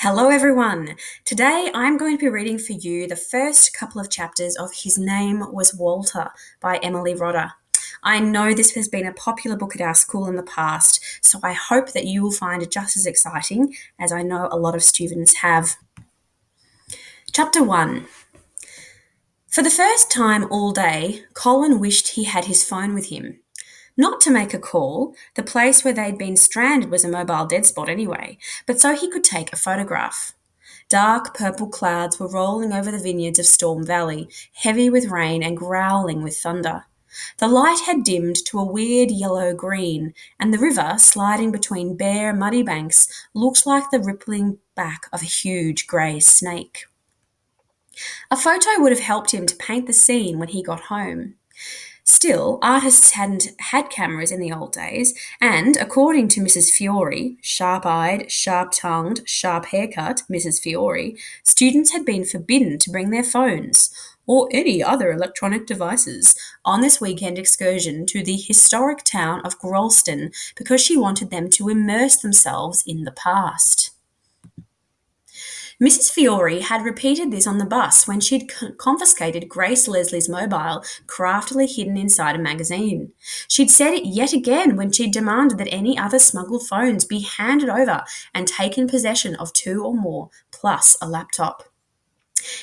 Hello, everyone. Today I'm going to be reading for you the first couple of chapters of His Name Was Walter by Emily Rodda. I know this has been a popular book at our school in the past, so I hope that you will find it just as exciting as I know a lot of students have. Chapter 1. For the first time all day, Colin wished he had his phone with him. Not to make a call, the place where they'd been stranded was a mobile dead spot anyway, but so he could take a photograph. Dark purple clouds were rolling over the vineyards of Storm Valley, heavy with rain and growling with thunder. The light had dimmed to a weird yellow-green, and the river, sliding between bare, muddy banks, looked like the rippling back of a huge grey snake. A photo would have helped him to paint the scene when he got home. Still, artists hadn't had cameras in the old days, and according to Mrs. Fiore, sharp-eyed, sharp-tongued, sharp-haircut Mrs. Fiore, students had been forbidden to bring their phones or any other electronic devices on this weekend excursion to the historic town of Grolston because she wanted them to immerse themselves in the past. Mrs. Fiore had repeated this on the bus when she'd confiscated Grace Leslie's mobile, craftily hidden inside a magazine. She'd said it yet again when she'd demanded that any other smuggled phones be handed over and taken possession of 2 or more, plus a laptop.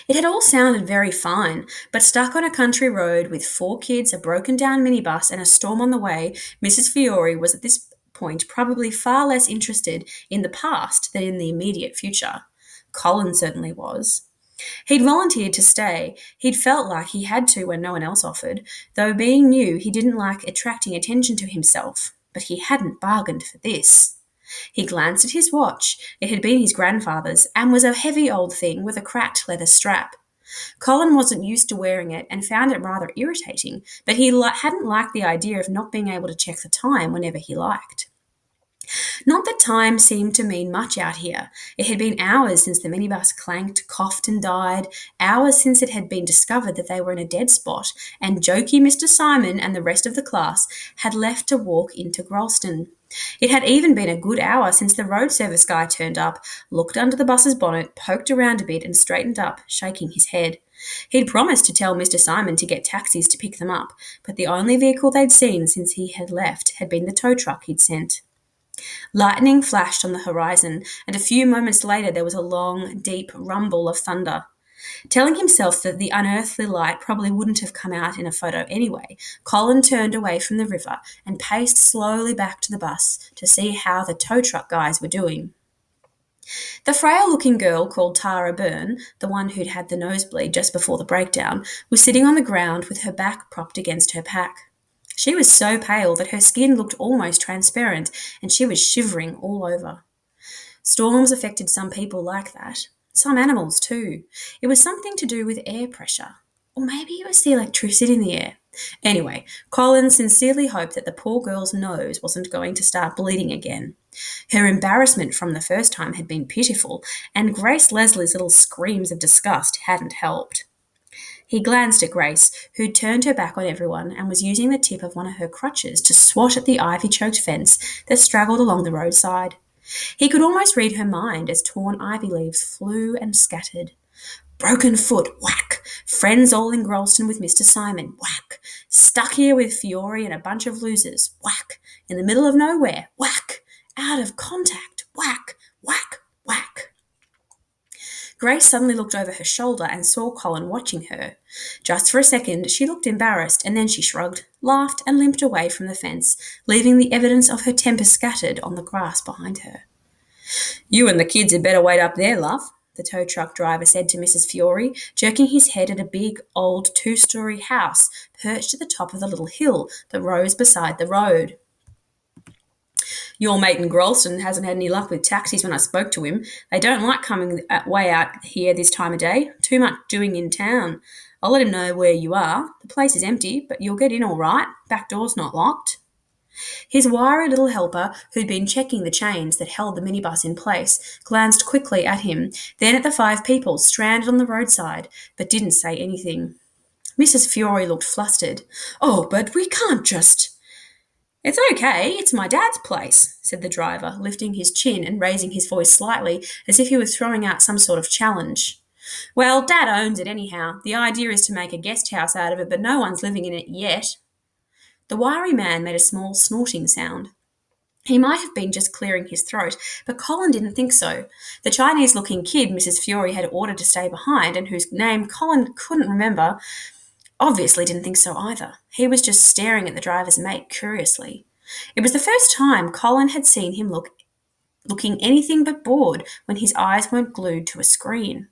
It had all sounded very fine, but stuck on a country road with 4 kids, a broken-down minibus, and a storm on the way, Mrs. Fiore was at this point probably far less interested in the past than in the immediate future. Colin certainly was. He'd volunteered to stay. He'd felt like he had to when no one else offered, though being new he didn't like attracting attention to himself. But he hadn't bargained for this. He glanced at his watch. It had been his grandfather's, and was a heavy old thing with a cracked leather strap. Colin wasn't used to wearing it and found it rather irritating, but he hadn't liked the idea of not being able to check the time whenever he liked. Not that time seemed to mean much out here. It had been hours since the minibus clanked, coughed and died, hours since it had been discovered that they were in a dead spot, and jokey Mr. Simon and the rest of the class had left to walk into Grolston. It had even been a good hour since the road service guy turned up, looked under the bus's bonnet, poked around a bit and straightened up, shaking his head. He'd promised to tell Mr. Simon to get taxis to pick them up, but the only vehicle they'd seen since he had left had been the tow truck he'd sent. Lightning flashed on the horizon, and a few moments later there was a long, deep rumble of thunder. Telling himself that the unearthly light probably wouldn't have come out in a photo anyway, Colin turned away from the river and paced slowly back to the bus to see how the tow truck guys were doing. The frail-looking girl called Tara Byrne, the one who'd had the nosebleed just before the breakdown, was sitting on the ground with her back propped against her pack. She was so pale that her skin looked almost transparent, and she was shivering all over. Storms affected some people like that. Some animals, too. It was something to do with air pressure. Or maybe it was the electricity in the air. Anyway, Colin sincerely hoped that the poor girl's nose wasn't going to start bleeding again. Her embarrassment from the first time had been pitiful, and Grace Leslie's little screams of disgust hadn't helped. He glanced at Grace, who'd turned her back on everyone and was using the tip of one of her crutches to swat at the ivy-choked fence that straggled along the roadside. He could almost read her mind as torn ivy leaves flew and scattered. Broken foot, whack! Friends all in Grolston with Mr. Simon, whack! Stuck here with Fiore and a bunch of losers, whack! In the middle of nowhere, whack! Out of contact, whack! Whack! Whack! Grace suddenly looked over her shoulder and saw Colin watching her. Just for a second, she looked embarrassed, and then she shrugged, laughed, and limped away from the fence, leaving the evidence of her temper scattered on the grass behind her. "You and the kids had better wait up there, love," the tow truck driver said to Mrs. Fiore, jerking his head at a big, old 2-story house perched at the top of the little hill that rose beside the road. "Your mate in Grolston hasn't had any luck with taxis when I spoke to him. They don't like coming way out here this time of day. Too much doing in town. I'll let him know where you are. The place is empty, but you'll get in all right. Back door's not locked." His wiry little helper, who'd been checking the chains that held the minibus in place, glanced quickly at him, then at the 5 people stranded on the roadside, but didn't say anything. Mrs. Fiore looked flustered. "Oh, but we can't just—" It's okay, it's my dad's place, said the driver, lifting his chin and raising his voice slightly as if he was throwing out some sort of challenge. Well, Dad owns it anyhow. The idea is to make a guest house out of it, but no one's living in it yet. The wiry man made a small snorting sound. He might have been just clearing his throat, but Colin didn't think so. The Chinese-looking kid Mrs. Fiore had ordered to stay behind, and whose name Colin couldn't remember, obviously didn't think so either. He was just staring at the driver's mate curiously. It was the first time Colin had seen him looking anything but bored when his eyes weren't glued to a screen.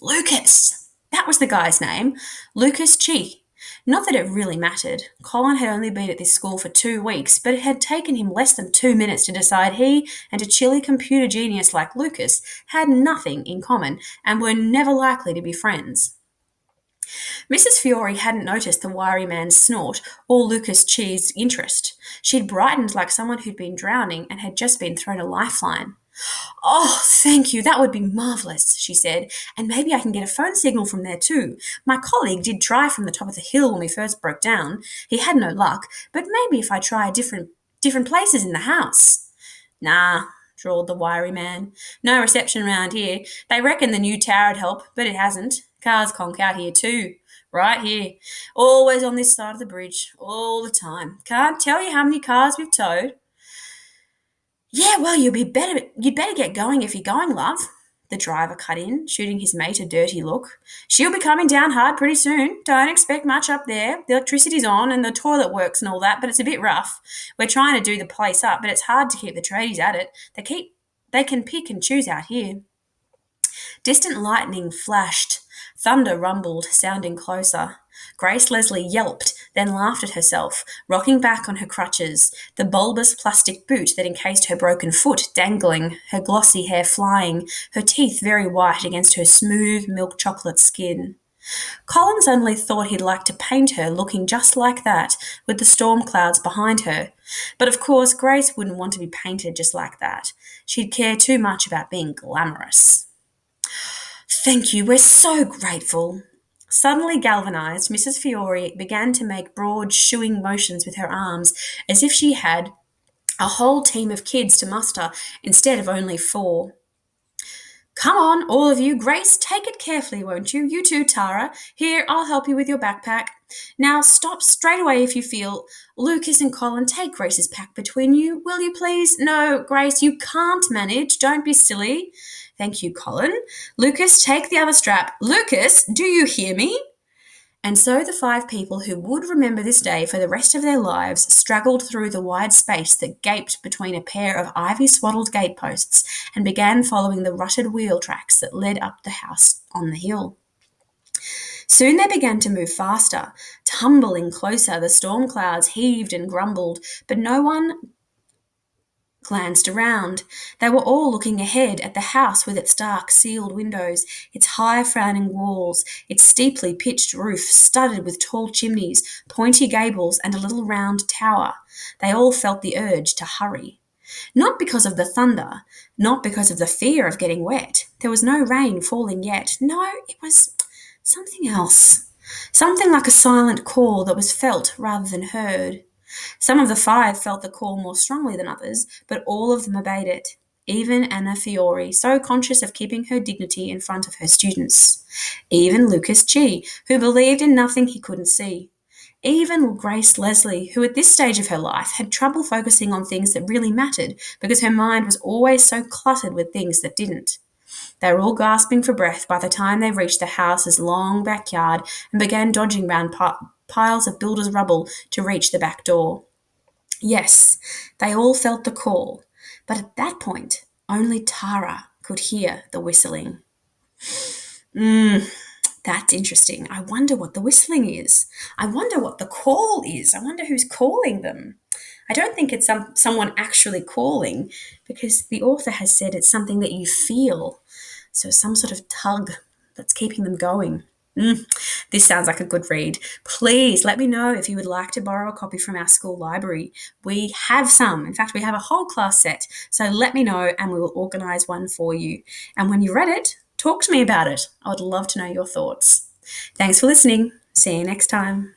Lucas! That was the guy's name. Lucas Chi. Not that it really mattered. Colin had only been at this school for 2 weeks, but it had taken him less than 2 minutes to decide he and a chilly computer genius like Lucas had nothing in common and were never likely to be friends. Mrs. Fiore hadn't noticed the wiry man's snort or Lucas Chi's interest. She'd brightened like someone who'd been drowning and had just been thrown a lifeline. Oh, thank you, that would be marvellous, she said, and maybe I can get a phone signal from there too. My colleague did try from the top of the hill when we first broke down. He had no luck, but maybe if I try different places in the house. Nah, drawled the wiry man. No reception round here. They reckon the new tower'd help, but it hasn't. Cars conk out here too. Right here. Always on this side of the bridge. All the time. Can't tell you how many cars we've towed. Yeah, well, you'd better get going if you're going, love, the driver cut in, shooting his mate a dirty look. She'll be coming down hard pretty soon. Don't expect much up there. The electricity's on and the toilet works and all that, but it's a bit rough. We're trying to do the place up, but it's hard to keep the tradies at it. They can pick and choose out here. Distant lightning flashed. Thunder rumbled, sounding closer. Grace Leslie yelped, then laughed at herself, rocking back on her crutches, the bulbous plastic boot that encased her broken foot dangling, her glossy hair flying, her teeth very white against her smooth milk chocolate skin. Colin suddenly thought he'd like to paint her looking just like that, with the storm clouds behind her. But of course, Grace wouldn't want to be painted just like that. She'd care too much about being glamorous. Thank you, we're so grateful. Suddenly galvanized, Mrs. Fiore began to make broad, shooing motions with her arms, as if she had a whole team of kids to muster instead of only 4. Come on, all of you. Grace, take it carefully, won't you? You too, Tara. Here, I'll help you with your backpack. Now stop straight away if you feel. Lucas and Colin, take Grace's pack between you, will you please? No, Grace, you can't manage. Don't be silly. Thank you, Colin. Lucas, take the other strap. Lucas, do you hear me? And so the 5 people who would remember this day for the rest of their lives straggled through the wide space that gaped between a pair of ivy-swaddled gateposts and began following the rutted wheel tracks that led up the house on the hill. Soon they began to move faster, tumbling closer. The storm clouds heaved and grumbled, but no one glanced around. They were all looking ahead at the house with its dark, sealed windows, its high, frowning walls, its steeply pitched roof studded with tall chimneys, pointy gables, and a little round tower. They all felt the urge to hurry. Not because of the thunder, not because of the fear of getting wet. There was no rain falling yet. No, it was something else. Something like a silent call that was felt rather than heard. Some of the 5 felt the call more strongly than others, but all of them obeyed it, even Anna Fiore, so conscious of keeping her dignity in front of her students. Even Lucas Chi, who believed in nothing he couldn't see. Even Grace Leslie, who at this stage of her life had trouble focusing on things that really mattered because her mind was always so cluttered with things that didn't. They were all gasping for breath by the time they reached the house's long backyard and began dodging round piles of builder's rubble to reach the back door. Yes, they all felt the call, but at that point, only Tara could hear the whistling. That's interesting. I wonder what the whistling is. I wonder what the call is. I wonder who's calling them. I don't think it's someone actually calling, because the author has said it's something that you feel. So some sort of tug that's keeping them going. This sounds like a good read. Please let me know if you would like to borrow a copy from our school library. We have some. In fact, we have a whole class set. So let me know and we will organise one for you. And when you read it, talk to me about it. I would love to know your thoughts. Thanks for listening. See you next time.